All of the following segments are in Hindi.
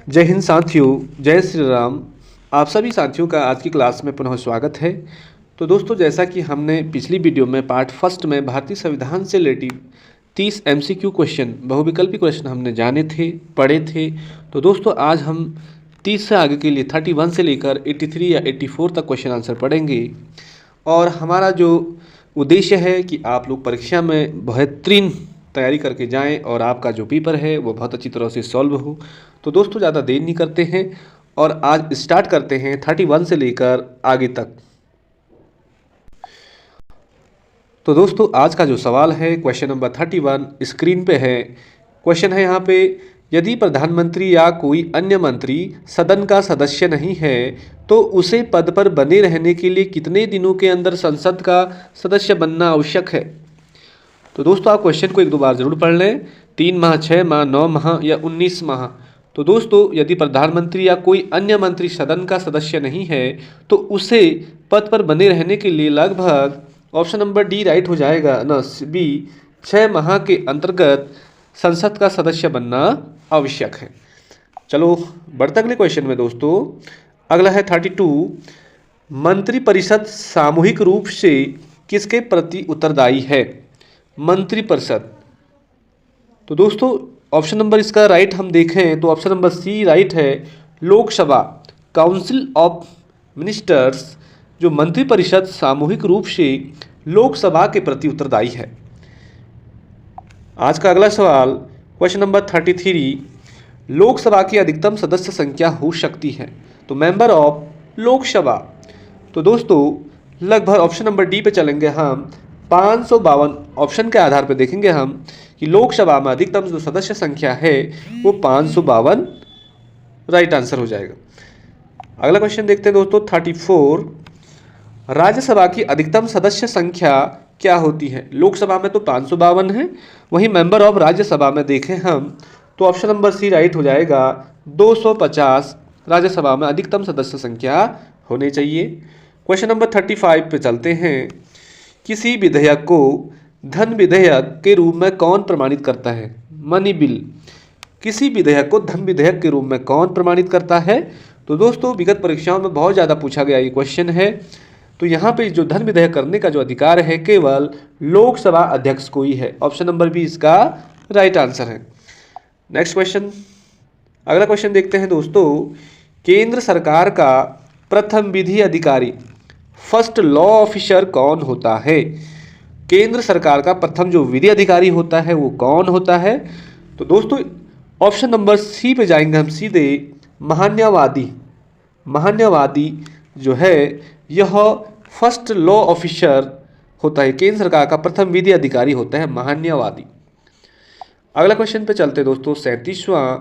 जय हिंद साथियों, जय श्री राम। आप सभी साथियों का आज की क्लास में पुनः स्वागत है। तो दोस्तों, जैसा कि हमने पिछली वीडियो में पार्ट फर्स्ट में भारतीय संविधान से रिलेटिव 30 MCQ क्वेश्चन, बहुविकल्पी क्वेश्चन हमने जाने थे, पढ़े थे। तो दोस्तों, आज हम 30 से आगे के लिए 31 से लेकर 83 या 84 तक क्वेश्चन आंसर पढ़ेंगे। और हमारा जो उद्देश्य है कि आप लोग परीक्षा में बेहतरीन तैयारी करके जाएं और आपका जो पेपर है वो बहुत अच्छी तरह से सॉल्व हो। तो दोस्तों, ज़्यादा देर नहीं करते हैं और आज स्टार्ट करते हैं 31 से लेकर आगे तक। तो दोस्तों, आज का जो सवाल है क्वेश्चन नंबर 31 स्क्रीन पे है। क्वेश्चन है यहाँ पे, यदि प्रधानमंत्री या कोई अन्य मंत्री सदन का सदस्य नहीं है तो उसे पद पर बने रहने के लिए कितने दिनों के अंदर संसद का सदस्य बनना आवश्यक है। तो दोस्तों, आप क्वेश्चन को एक दो बार जरूर पढ़ लें। 3 माह, 6 माह, 9 माह या 19 माह। तो दोस्तों, यदि प्रधानमंत्री या कोई अन्य मंत्री सदन का सदस्य नहीं है तो उसे पद पर बने रहने के लिए लगभग ऑप्शन नंबर डी राइट हो जाएगा ना, बी 6 माह के अंतर्गत संसद का सदस्य बनना आवश्यक है। चलो बढ़ते अगले क्वेश्चन में दोस्तों। अगला है 32, मंत्रिपरिषद सामूहिक रूप से किसके प्रति उत्तरदायी है। मंत्रिपरिषद। तो दोस्तों, ऑप्शन नंबर इसका राइट हम देखें तो ऑप्शन नंबर सी राइट है, लोकसभा। काउंसिल ऑफ मिनिस्टर्स, जो मंत्रिपरिषद सामूहिक रूप से लोकसभा के प्रति उत्तरदायी है। आज का अगला सवाल क्वेश्चन नंबर 33, लोकसभा की अधिकतम सदस्य संख्या हो सकती है। तो मेंबर ऑफ लोकसभा। तो दोस्तों, लगभग ऑप्शन नंबर डी पे चलेंगे हम। 552 ऑप्शन के आधार पर देखेंगे हम कि लोकसभा में अधिकतम जो सदस्य संख्या है वो 552 राइट आंसर हो जाएगा। अगला क्वेश्चन देखते हैं दोस्तों 34, राज्यसभा की अधिकतम सदस्य संख्या क्या होती है। लोकसभा में तो 552 है, वहीं मेंबर ऑफ राज्यसभा में देखें हम तो ऑप्शन नंबर सी राइट हो जाएगा, 250 राज्यसभा में अधिकतम सदस्य संख्या होनी चाहिए। क्वेश्चन नंबर 35 पे चलते हैं। किसी विधेयक को धन विधेयक के रूप में कौन प्रमाणित करता है। Money bill. किसी विधेयक को धन विधेयक के रूप में कौन प्रमाणित करता है। तो दोस्तों, विगत परीक्षाओं में बहुत ज़्यादा पूछा गया ये क्वेश्चन है। तो यहाँ पे जो धन विधेयक करने का जो अधिकार है केवल लोकसभा अध्यक्ष को ही है। ऑप्शन नंबर बी इसका राइट आंसर है। नेक्स्ट क्वेश्चन, अगला क्वेश्चन देखते हैं दोस्तों। केंद्र सरकार का प्रथम विधि अधिकारी, फर्स्ट लॉ ऑफिसर कौन होता है। केंद्र सरकार का प्रथम जो विधि अधिकारी होता है वो कौन होता है। तो दोस्तों, ऑप्शन नंबर सी पे जाएंगे हम सीधे, महान्यायवादी। महान्यायवादी जो है यह फर्स्ट लॉ ऑफिसर होता है। केंद्र सरकार का प्रथम विधि अधिकारी होता है महान्यायवादी। अगला क्वेश्चन पे चलते दोस्तों 37वां,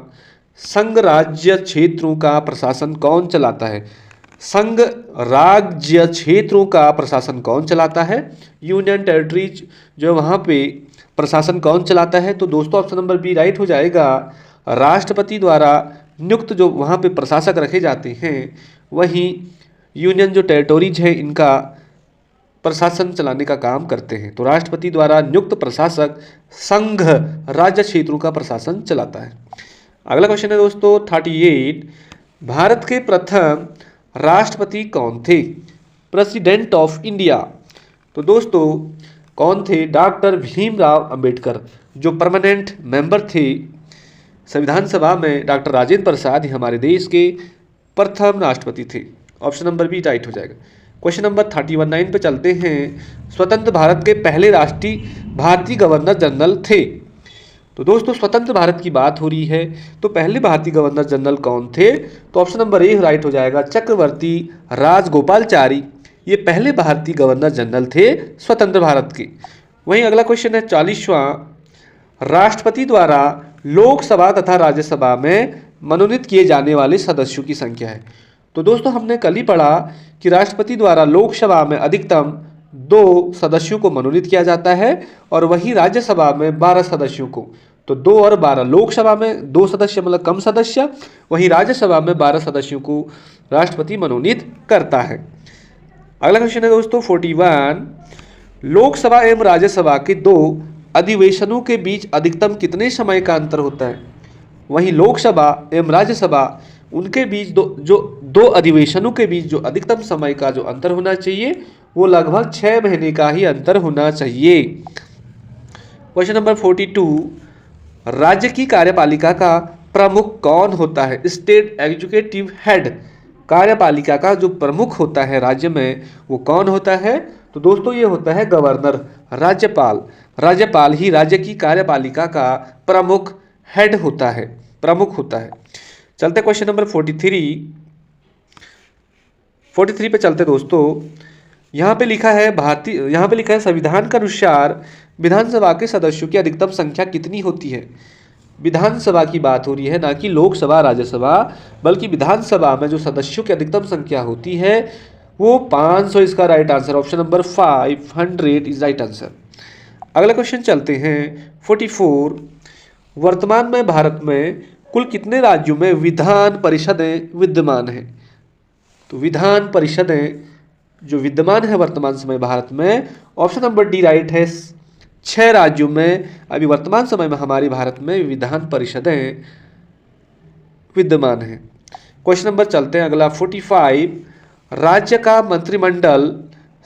संघ राज्य क्षेत्रों का प्रशासन कौन चलाता है। संघ राज्य क्षेत्रों का प्रशासन कौन चलाता है। यूनियन टेरिटरीज जो वहाँ पे प्रशासन कौन चलाता है। तो दोस्तों, ऑप्शन नंबर बी राइट हो जाएगा, राष्ट्रपति द्वारा नियुक्त जो वहाँ पे प्रशासक रखे जाते हैं वहीं यूनियन जो टेरिटोरीज है इनका प्रशासन चलाने का काम करते हैं। तो राष्ट्रपति द्वारा नियुक्त प्रशासक संघ राज्य क्षेत्रों का प्रशासन चलाता है। अगला क्वेश्चन है दोस्तों 38, भारत के प्रथम राष्ट्रपति कौन थे। President of India. तो दोस्तों, कौन थे। डॉक्टर भीमराव अंबेडकर, जो परमानेंट मेंबर थे संविधान सभा में। डॉक्टर राजेंद्र प्रसाद हमारे देश के प्रथम राष्ट्रपति थे। ऑप्शन नंबर बी राइट हो जाएगा। क्वेश्चन नंबर 39 पे चलते हैं। स्वतंत्र भारत के पहले राष्ट्रीय भारतीय गवर्नर जनरल थे। तो दोस्तों, स्वतंत्र भारत की बात हो रही है तो पहले भारतीय गवर्नर जनरल कौन थे। तो ऑप्शन नंबर ए राइट हो जाएगा, चक्रवर्ती राजगोपालचारी। ये पहले भारतीय गवर्नर जनरल थे स्वतंत्र भारत के। वहीं अगला क्वेश्चन है 40वां, राष्ट्रपति द्वारा लोकसभा तथा राज्यसभा में मनोनीत किए जाने वाले सदस्यों की संख्या है। तो दोस्तों, हमने कल ही पढ़ा कि राष्ट्रपति द्वारा लोकसभा में अधिकतम 2 सदस्यों को मनोनीत किया जाता है और वहीं राज्यसभा में 12 सदस्यों को। तो 2 और 12, लोकसभा में 2 सदस्य मतलब कम सदस्य, वहीं राज्यसभा में 12 सदस्यों को राष्ट्रपति मनोनीत करता है। अगला क्वेश्चन है दोस्तों 41, लोकसभा एवं राज्यसभा के 2 अधिवेशनों के बीच अधिकतम कितने समय का अंतर होता है। वहीं लोकसभा एवं राज्यसभा उनके बीच दो अधिवेशनों के बीच जो अधिकतम समय का जो अंतर होना चाहिए वो लगभग 6 महीने का ही अंतर होना चाहिए। क्वेश्चन नंबर 42, राज्य की कार्यपालिका का प्रमुख कौन होता है? स्टेट एग्जीक्यूटिव हेड, कार्यपालिका का जो प्रमुख होता है राज्य में वो कौन होता है? तो दोस्तों ये होता है गवर्नर, राज्यपाल। राज्यपाल ही राज्य की कार्यपालिका का प्रमुख हेड होता है, प्रमुख होता है। चलते क्वेश्चन नंबर 43 पे चलते दोस्तों। यहाँ पे लिखा है संविधान के अनुसार विधानसभा के सदस्यों की अधिकतम संख्या कितनी होती है? विधानसभा की बात हो रही है, ना कि लोकसभा राज्यसभा, बल्कि विधानसभा में जो सदस्यों की अधिकतम संख्या होती है वो 500। इसका right answer option number 500 is right answer. अगला क्वेश्चन चलते हैं 44, वर्तमान में भारत में कुल कितने राज्यों में विधान परिषदें विद्यमान हैं? तो विधान परिषदें जो विद्यमान है वर्तमान समय भारत में, ऑप्शन नंबर डी राइट है। 6 राज्यों में अभी वर्तमान समय में हमारे भारत में विधान परिषदें विद्यमान हैं। क्वेश्चन नंबर चलते हैं अगला 45, राज्य का मंत्रिमंडल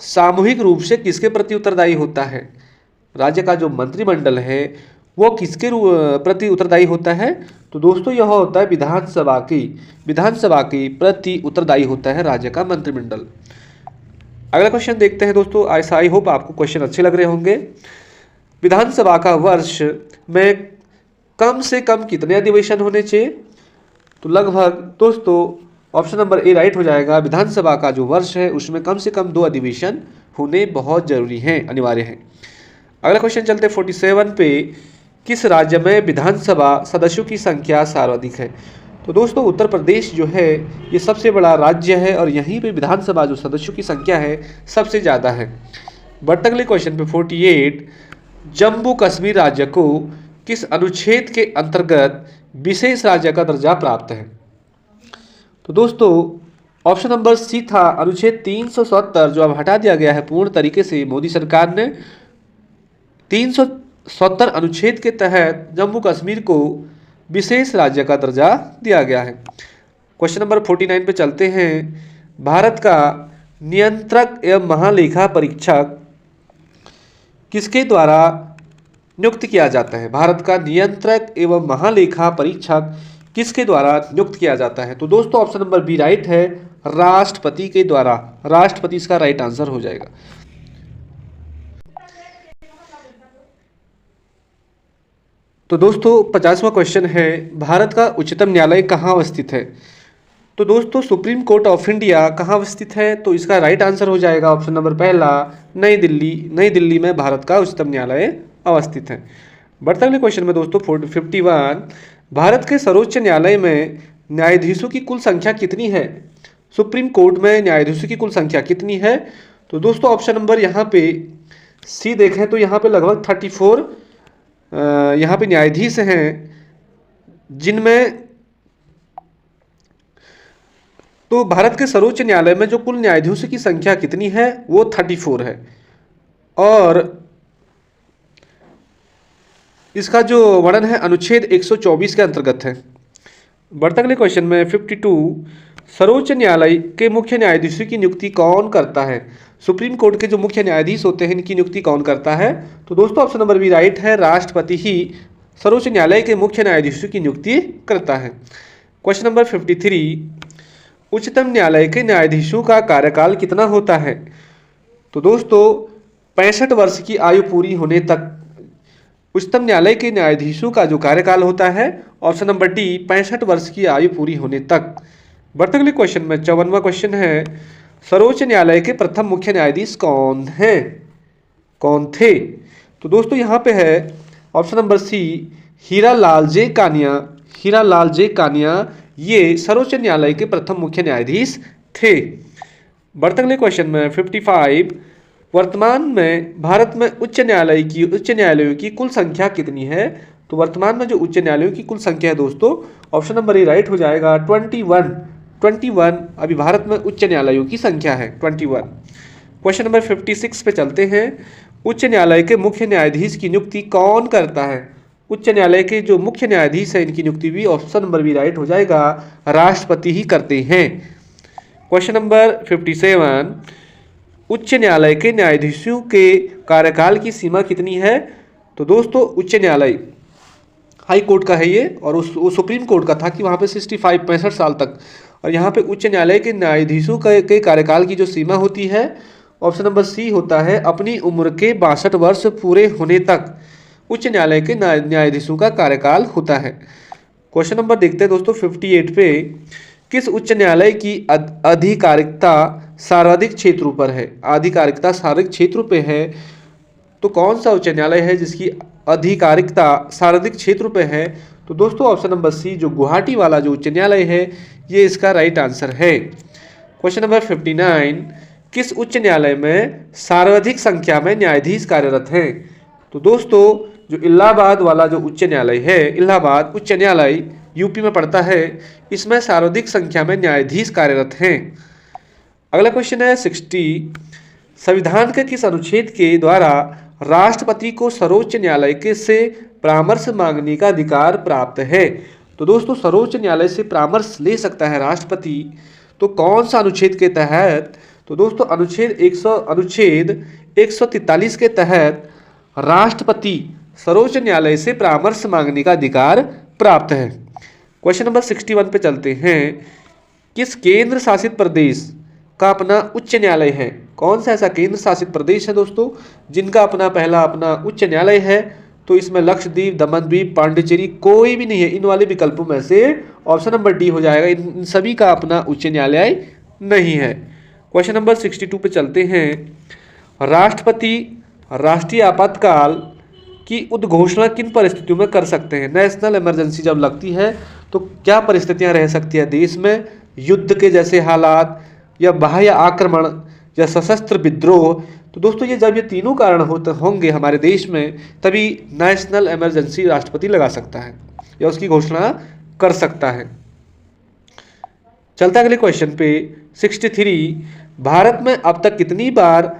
सामूहिक रूप से किसके प्रति उत्तरदायी होता है? राज्य का जो मंत्रिमंडल है वो किसके प्रति उत्तरदायी होता है? तो दोस्तों यह होता है विधानसभा की प्रति उत्तरदायी होता है राज्य का मंत्रिमंडल। अगला क्वेश्चन देखते हैं दोस्तों। आई होप आपको क्वेश्चन अच्छे लग रहे होंगे। विधानसभा का वर्ष में कम से कम कितने अधिवेशन होने चाहिए? तो लगभग दोस्तों ऑप्शन नंबर ए राइट हो जाएगा। विधानसभा का जो वर्ष है उसमें कम से कम 2 अधिवेशन होने बहुत जरूरी हैं, अनिवार्य हैं। अगला क्वेश्चन चलते 47 पे, किस राज्य में विधानसभा सदस्यों की संख्या सर्वाधिक है? तो दोस्तों उत्तर प्रदेश जो है ये सबसे बड़ा राज्य है और यहीं पे विधानसभा जो सदस्यों की संख्या है सबसे ज़्यादा है। बढ़ते अगले क्वेश्चन पे 48, जम्मू कश्मीर राज्य को किस अनुच्छेद के अंतर्गत विशेष राज्य का दर्जा प्राप्त है? तो दोस्तों ऑप्शन नंबर सी था अनुच्छेद 370, जो अब हटा दिया गया है पूर्ण तरीके से मोदी सरकार ने। 370 अनुच्छेद के तहत जम्मू कश्मीर को विशेष राज्य का दर्जा दिया गया है। क्वेश्चन नंबर 49 पे चलते हैं। भारत का नियंत्रक एवं महालेखा परीक्षक किसके द्वारा नियुक्त किया जाता है? भारत का नियंत्रक एवं महालेखा परीक्षक किसके द्वारा नियुक्त किया जाता है? तो दोस्तों ऑप्शन नंबर बी राइट है, राष्ट्रपति के द्वारा। राष्ट्रपति इसका राइट आंसर हो जाएगा। तो दोस्तों 50वां क्वेश्चन है, भारत का उच्चतम न्यायालय कहाँ अवस्थित है? तो दोस्तों सुप्रीम कोर्ट ऑफ इंडिया कहाँ अवस्थित है? तो इसका राइट आंसर हो जाएगा ऑप्शन नंबर पहला, नई दिल्ली। नई दिल्ली में भारत का उच्चतम न्यायालय अवस्थित है। बढ़ते अगले क्वेश्चन में दोस्तों 51, भारत के सर्वोच्च न्यायालय में न्यायाधीशों की कुल संख्या कितनी है? सुप्रीम कोर्ट में न्यायाधीशों की कुल संख्या कितनी है? तो दोस्तों ऑप्शन नंबर यहाँ पे सी देखें तो यहाँ पे लगभग 34 यहाँ पे न्यायाधीश हैं, जिनमें तो भारत के सर्वोच्च न्यायालय में जो कुल न्यायाधीशों की संख्या कितनी है वो 34 है और इसका जो वर्णन है अनुच्छेद 124 के अंतर्गत है। बढ़ते अगले क्वेश्चन में 52, सर्वोच्च न्यायालय के मुख्य न्यायाधीशों की नियुक्ति कौन करता है? सुप्रीम कोर्ट के जो मुख्य न्यायाधीश होते हैं इनकी नियुक्ति कौन करता है? तो दोस्तों ऑप्शन नंबर बी राइट है, राष्ट्रपति ही सर्वोच्च न्यायालय के मुख्य न्यायाधीशों की नियुक्ति करता है। क्वेश्चन नंबर 53, उच्चतम न्यायालय के न्यायाधीशों का कार्यकाल कितना होता है? तो दोस्तों 65 वर्ष की आयु पूरी होने तक उच्चतम न्यायालय के न्यायाधीशों का जो कार्यकाल होता है, ऑप्शन नंबर डी 65 वर्ष की आयु पूरी होने तक। बढ़ते अगले क्वेश्चन में 54वां क्वेश्चन है, सर्वोच्च न्यायालय के प्रथम मुख्य न्यायाधीश कौन थे? तो दोस्तों यहाँ पे है ऑप्शन नंबर सी, हीरालाल जे कानिया ये सर्वोच्च न्यायालय के प्रथम मुख्य न्यायाधीश थे। बढ़ते अगले क्वेश्चन में 55, वर्तमान में भारत में उच्च न्यायालयों की कुल संख्या कितनी है? तो वर्तमान में जो उच्च न्यायालयों की कुल संख्या है दोस्तों ऑप्शन नंबर ए राइट हो जाएगा, 21 अभी भारत में उच्च न्यायालयों की संख्या है 21। क्वेश्चन नंबर 56 पे चलते हैं, उच्च न्यायालय के मुख्य न्यायाधीश की नियुक्ति कौन करता है? उच्च न्यायालय के जो मुख्य न्यायाधीश है इनकी नियुक्ति भी ऑप्शन नंबर बी राइट हो जाएगा, राष्ट्रपति ही करते हैं। क्वेश्चन नंबर 57, उच्च न्यायालय के न्यायाधीशों के कार्यकाल की सीमा कितनी है? तो दोस्तों उच्च न्यायालय हाई कोर्ट का है ये, और वो सुप्रीम कोर्ट का था कि वहाँ पे 65 साल तक, और यहाँ पे उच्च न्यायालय के न्यायाधीशों के कार्यकाल की जो सीमा होती है ऑप्शन नंबर सी होता है, अपनी उम्र के 62 वर्ष पूरे होने तक उच्च न्यायालय के न्यायाधीशों का कार्यकाल होता है। क्वेश्चन नंबर देखते हैं दोस्तों 58 पे, किस उच्च न्यायालय की आधिकारिकता सर्वाधिक क्षेत्रों पर है? आधिकारिकता सर्वाधिक क्षेत्रों पे है, तो कौन सा उच्च न्यायालय है जिसकी आधिकारिकता सर्वाधिक क्षेत्रों पे है? तो दोस्तों ऑप्शन नंबर सी, जो गुवाहाटी वाला जो उच्च न्यायालय है, ये इसका राइट आंसर है। क्वेश्चन नंबर 59, किस उच्च न्यायालय में सर्वाधिक संख्या में न्यायाधीश कार्यरत हैं? तो दोस्तों जो इलाहाबाद वाला जो उच्च न्यायालय है, इलाहाबाद उच्च न्यायालय यूपी में पड़ता है, इसमें सर्वाधिक संख्या में न्यायाधीश कार्यरत हैं। अगला क्वेश्चन है 60, संविधान के किस अनुच्छेद के द्वारा राष्ट्रपति को सर्वोच्च न्यायालय के से परामर्श मांगने का अधिकार प्राप्त है? तो दोस्तों सर्वोच्च न्यायालय से परामर्श ले सकता है राष्ट्रपति, तो कौन सा अनुच्छेद के तहत? तो दोस्तों अनुच्छेद 143 के तहत राष्ट्रपति सर्वोच्च न्यायालय से परामर्श मांगने का अधिकार प्राप्त है। क्वेश्चन नंबर 61 पे चलते हैं, किस केंद्र शासित प्रदेश का अपना उच्च न्यायालय है? कौन सा ऐसा केंद्र शासित प्रदेश है दोस्तों जिनका अपना उच्च न्यायालय है? तो इसमें लक्षद्वीप, दमनद्वीप, पांडिचेरी कोई भी नहीं है। इन वाले विकल्पों में से ऑप्शन नंबर डी हो जाएगा, इन सभी का अपना उच्च न्यायालय नहीं है। क्वेश्चन नंबर 62 पे चलते हैं, राष्ट्रपति राष्ट्रीय आपातकाल की उद्घोषणा किन परिस्थितियों में कर सकते हैं? नेशनल इमरजेंसी जब लगती है तो क्या परिस्थितियां रह सकती है देश में? युद्ध के जैसे हालात, या बाह्य आक्रमण, या सशस्त्र विद्रोह। तो दोस्तों जब ये तीनों कारण होंगे हमारे देश में, तभी नेशनल इमरजेंसी राष्ट्रपति लगा सकता है या उसकी घोषणा कर सकता है। चलता अगले क्वेश्चन पे 63, भारत में अब तक कितनी बार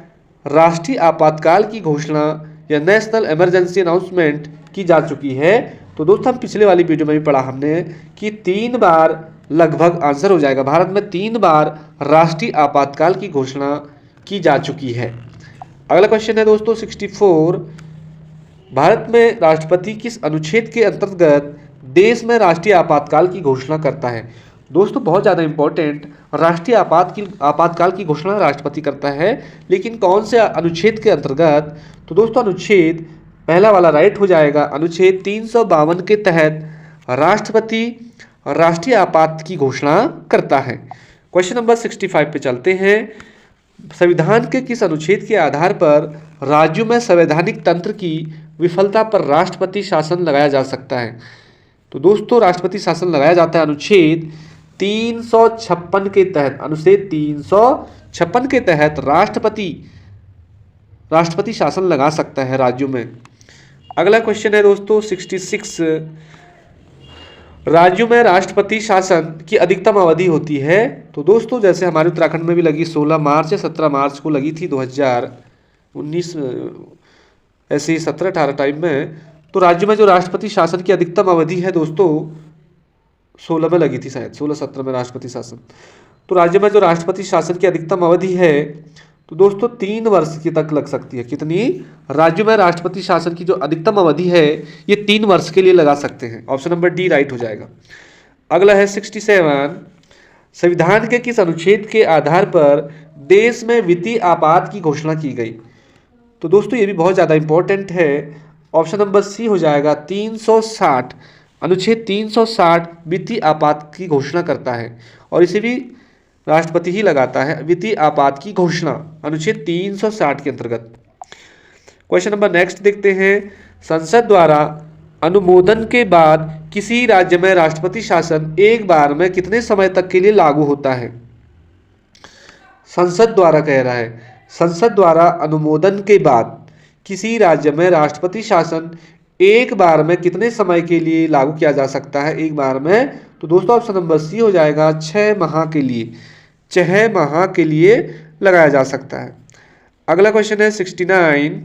राष्ट्रीय आपातकाल की घोषणा या नेशनल इमरजेंसी अनाउंसमेंट की जा चुकी है? तो दोस्तों हम पिछले वाली वीडियो में भी पढ़ा हमने कि 3 बार लगभग आंसर हो जाएगा। भारत में 3 बार राष्ट्रीय आपातकाल की घोषणा की जा चुकी है। अगला क्वेश्चन है दोस्तों 64, भारत में राष्ट्रपति किस अनुच्छेद के अंतर्गत देश में राष्ट्रीय आपातकाल की घोषणा करता है? दोस्तों बहुत ज़्यादा इंपॉर्टेंट, राष्ट्रीय आपातकाल की घोषणा राष्ट्रपति करता है, लेकिन कौन से अनुच्छेद के अंतर्गत? तो दोस्तों अनुच्छेद पहला वाला राइट हो जाएगा, अनुच्छेद 352 के तहत राष्ट्रपति राष्ट्रीय आपात की घोषणा करता है। क्वेश्चन नंबर 65 पे चलते हैं, संविधान के किस अनुच्छेद के आधार पर राज्यों में संवैधानिक तंत्र की विफलता पर राष्ट्रपति शासन लगाया जा सकता है? तो दोस्तों राष्ट्रपति शासन लगाया जाता है अनुच्छेद 356 के तहत। अनुच्छेद 356 के तहत राष्ट्रपति शासन लगा सकता है राज्यों में। अगला क्वेश्चन है दोस्तों 66, राज्यों में राष्ट्रपति शासन की अधिकतम अवधि होती है? तो दोस्तों जैसे हमारे उत्तराखंड में भी लगी 16 मार्च या 17 मार्च को लगी थी 2019, ऐसे ही 17-18 टाइम में। तो राज्यों में जो राष्ट्रपति शासन की अधिकतम अवधि है दोस्तों 16 में लगी थी, शायद 16-17 में राष्ट्रपति शासन। तो राज्य में जो राष्ट्रपति शासन की अधिकतम अवधि है तो दोस्तों 3 वर्ष की तक लग सकती है। कितनी? राज्यों में राष्ट्रपति शासन की जो अधिकतम अवधि है ये 3 वर्ष के लिए लगा सकते हैं। ऑप्शन नंबर डी राइट हो जाएगा। अगला है 67, संविधान के किस अनुच्छेद के आधार पर देश में वित्तीय आपात की घोषणा की गई? तो दोस्तों ये भी बहुत ज़्यादा इंपॉर्टेंट है। ऑप्शन नंबर सी हो जाएगा 360, अनुच्छेद 360 वित्तीय आपात की घोषणा करता है, और इसे भी राष्ट्रपति ही लगाता है, वित्तीय आपात की घोषणा अनुच्छेद 360 के अंतर्गत। क्वेश्चन नंबर नेक्स्ट देखते हैं, संसद द्वारा अनुमोदन के बाद किसी राज्य में राष्ट्रपति शासन एक बार में कितने समय तक के लिए लागू होता है? संसद द्वारा कह रहा है, संसद द्वारा अनुमोदन के बाद किसी राज्य में राष्ट्रपति शासन एक बार में कितने समय के लिए लागू किया जा सकता है? एक बार में। तो दोस्तों ऑप्शन नंबर सी हो जाएगा 6 माह के लिए, 6 माह के लिए लगाया जा सकता है। अगला क्वेश्चन है 69,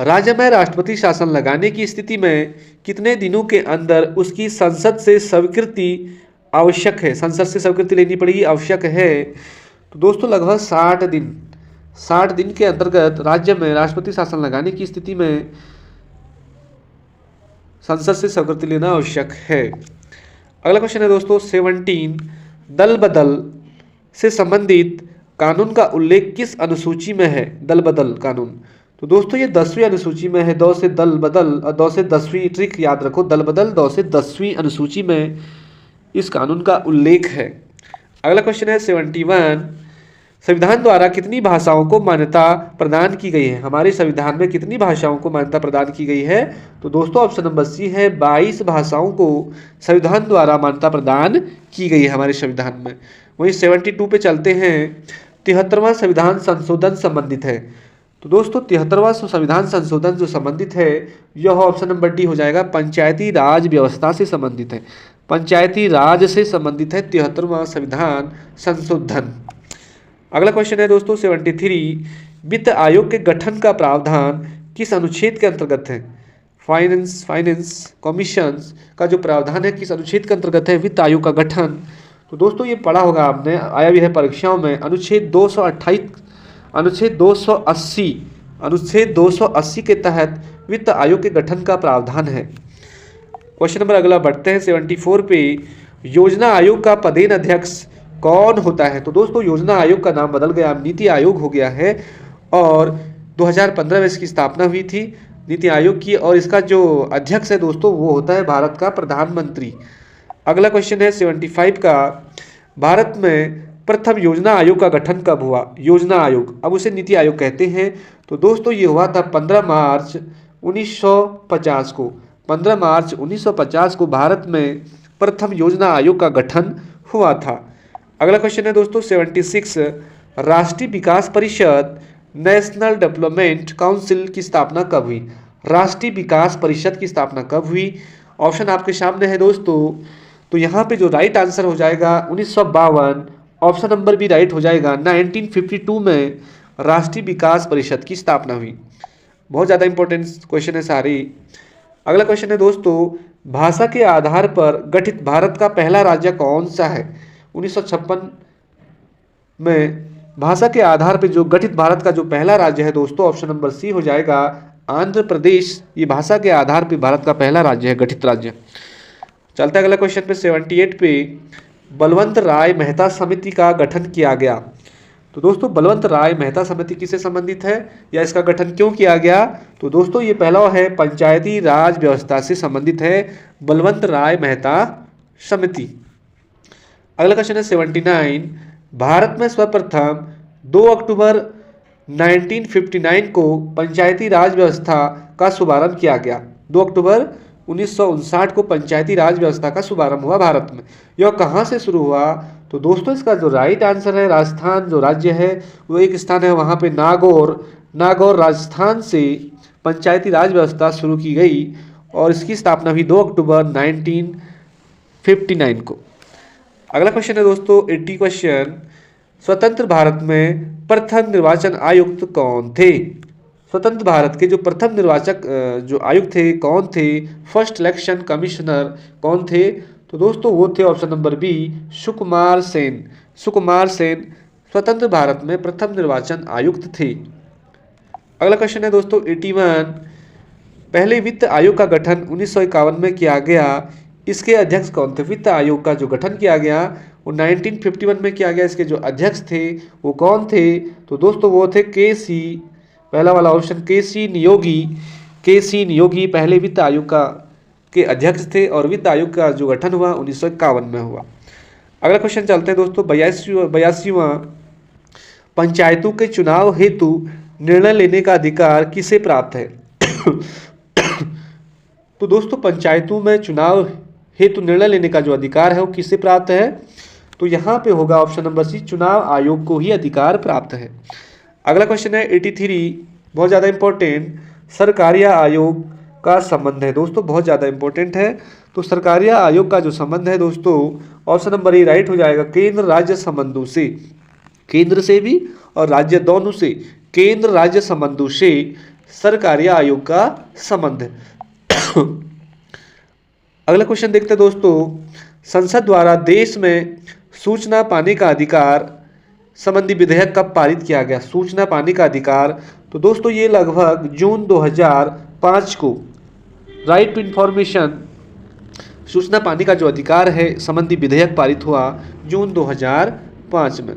राज्य में राष्ट्रपति शासन लगाने की स्थिति में कितने दिनों के अंदर उसकी संसद से स्वीकृति आवश्यक है? संसद से स्वीकृति लेनी पड़ेगी, आवश्यक है। तो दोस्तों लगभग 60 दिन के अंतर्गत राज्य में राष्ट्रपति शासन लगाने की स्थिति में संसद से स्वीकृति लेना आवश्यक है। अगला क्वेश्चन है दोस्तों 17, दल बदल से संबंधित कानून का उल्लेख किस अनुसूची में है? दल बदल कानून, तो दोस्तों ये 10वीं अनुसूची में है। 2 से दल बदल और 2 से 10वीं, ट्रिक याद रखो, दल बदल 2 से 10वीं अनुसूची में इस कानून का उल्लेख है। अगला क्वेश्चन है 71, संविधान द्वारा कितनी भाषाओं को मान्यता प्रदान की गई है? हमारे संविधान में कितनी भाषाओं को मान्यता प्रदान की गई है? तो दोस्तों ऑप्शन नंबर सी है, 22 भाषाओं को संविधान द्वारा मान्यता प्रदान की गई है हमारे संविधान में। वहीं 72 पे चलते हैं, 73वां संविधान संशोधन संबंधित है। तो दोस्तों 73वां संविधान संशोधन जो संबंधित है यह ऑप्शन नंबर डी हो जाएगा, पंचायती राज व्यवस्था से संबंधित है। पंचायती राज से संबंधित है 73वां संविधान संशोधन। अगला क्वेश्चन है दोस्तों 73, वित्त आयोग के गठन का प्रावधान किस अनुच्छेद के अंतर्गत है? फाइनेंस कमीशन का जो प्रावधान है किस अनुच्छेद के अंतर्गत है वित्त आयोग का गठन? तो दोस्तों ये पढ़ा होगा आपने, आया भी है परीक्षाओं में, अनुच्छेद 280 के तहत वित्त आयोग के गठन का प्रावधान है। क्वेश्चन नंबर अगला बढ़ते हैं 74 पे, योजना आयोग का पदेन अध्यक्ष कौन होता है? तो दोस्तों योजना आयोग का नाम बदल गया, नीति आयोग हो गया है और 2015 में इसकी स्थापना हुई थी नीति आयोग की, और इसका जो अध्यक्ष है दोस्तों वो होता है भारत का प्रधानमंत्री। अगला क्वेश्चन है 75 का, भारत में प्रथम योजना आयोग का गठन कब हुआ? योजना आयोग, अब उसे नीति आयोग कहते हैं। तो दोस्तों ये हुआ था 15 मार्च 1950 को। 15 मार्च 1950 को भारत में प्रथम योजना आयोग का गठन हुआ था। अगला क्वेश्चन है दोस्तों 76, राष्ट्रीय विकास परिषद नेशनल डेवलपमेंट काउंसिल की स्थापना कब हुई? राष्ट्रीय विकास परिषद की स्थापना कब हुई? ऑप्शन आपके सामने है दोस्तों। तो यहाँ पे जो राइट आंसर हो जाएगा 1952, ऑप्शन नंबर भी राइट हो जाएगा। 1952 में राष्ट्रीय विकास परिषद की स्थापना हुई। बहुत ज़्यादा इंपॉर्टेंट क्वेश्चन है सारी। अगला क्वेश्चन है दोस्तों, भाषा के आधार पर गठित भारत का पहला राज्य कौन सा है? 1956 में भाषा के आधार पर जो गठित भारत का जो पहला राज्य है दोस्तों, ऑप्शन नंबर सी हो जाएगा, आंध्र प्रदेश। ये भाषा के आधार पर भारत का पहला राज्य है, गठित राज्य। चलते अगला क्वेश्चन पे 78 पे, बलवंत राय मेहता समिति का गठन किया गया। तो दोस्तों बलवंत राय मेहता समिति किससे संबंधित है या इसका गठन क्यों किया गया? तो दोस्तों ये पहला है पंचायती राज व्यवस्था से संबंधित है बलवंत राय मेहता समिति। अगला क्वेश्चन है 79, भारत में सर्वप्रथम 2 अक्टूबर 1959 को पंचायती राज व्यवस्था का शुभारंभ किया गया। 2 अक्टूबर 1959 को पंचायती राज व्यवस्था का शुभारंभ हुआ भारत में। यह कहाँ से शुरू हुआ? तो दोस्तों इसका जो राइट आंसर है, राजस्थान जो राज्य है वो एक स्थान है, वहाँ पे नागौर राजस्थान से पंचायती राज व्यवस्था शुरू की गई और इसकी स्थापना हुई 2 अक्टूबर 1959 को। अगला क्वेश्चन है दोस्तों 80 क्वेश्चन, स्वतंत्र भारत में प्रथम निर्वाचन आयुक्त कौन थे? स्वतंत्र भारत के जो प्रथम निर्वाचक जो आयुक्त थे कौन थे? फर्स्ट इलेक्शन कमिश्नर कौन थे? तो दोस्तों वो थे option number B, Sukumar Sen. Sukumar Sen स्वतंत्र भारत में प्रथम निर्वाचन आयुक्त थे। अगला क्वेश्चन है दोस्तों 81, पहले वित्त आयोग का गठन 1951 में किया गया, इसके अध्यक्ष कौन थे? वित्त आयोग का जो गठन किया गया वो 1951 में किया गया, इसके जो अध्यक्ष थे वो कौन थे? तो दोस्तों वो थे के.सी. पहला वाला ऑप्शन के.सी. नियोगी पहले वित्त आयोग के अध्यक्ष थे और वित्त आयोग का जो गठन हुआ 1951 में हुआ। अगला क्वेश्चन चलते हैं दोस्तों 82वां, पंचायतों के चुनाव हेतु निर्णय लेने का अधिकार किसे प्राप्त है? तो दोस्तों पंचायतों में चुनाव हेतु निर्णय लेने का जो अधिकार है वो किसे प्राप्त है? तो यहाँ पे होगा ऑप्शन नंबर सी, चुनाव आयोग को ही अधिकार प्राप्त है। अगला क्वेश्चन है 83, बहुत ज़्यादा इंपॉर्टेंट, सरकारिया आयोग का संबंध है दोस्तों, बहुत ज़्यादा इंपॉर्टेंट है। तो सरकारिया आयोग का जो संबंध है दोस्तों, ऑप्शन नंबर ए राइट हो जाएगा, केंद्र राज्य संबंधों से, केंद्र से भी और राज्य दोनों से, केंद्र राज्य संबंधों से सरकारी आयोग का संबंध। अगला क्वेश्चन देखते हैं दोस्तों, संसद द्वारा देश में सूचना पाने का अधिकार संबंधी विधेयक कब पारित किया गया? सूचना पाने का अधिकार, तो दोस्तों ये लगभग जून 2005 को राइट टू इंफॉर्मेशन, सूचना पाने का जो अधिकार है संबंधी विधेयक पारित हुआ जून 2005 में।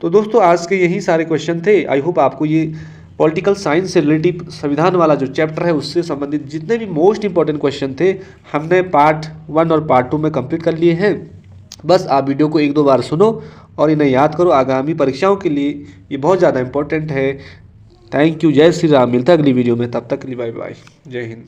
तो दोस्तों आज के यही सारे क्वेश्चन थे। आई होप आपको ये पॉलिटिकल साइंस से रिलेटिव संविधान वाला जो चैप्टर है उससे संबंधित जितने भी मोस्ट इंपॉर्टेंट क्वेश्चन थे हमने पार्ट 1 और पार्ट 2 में कंप्लीट कर लिए हैं। बस आप वीडियो को 1-2 बार सुनो और इन्हें याद करो, आगामी परीक्षाओं के लिए ये बहुत ज़्यादा इंपॉर्टेंट है। थैंक यू, जय श्री राम। मिलता है अगली वीडियो में, तब तक के लिए बाय बाय, जय हिंद।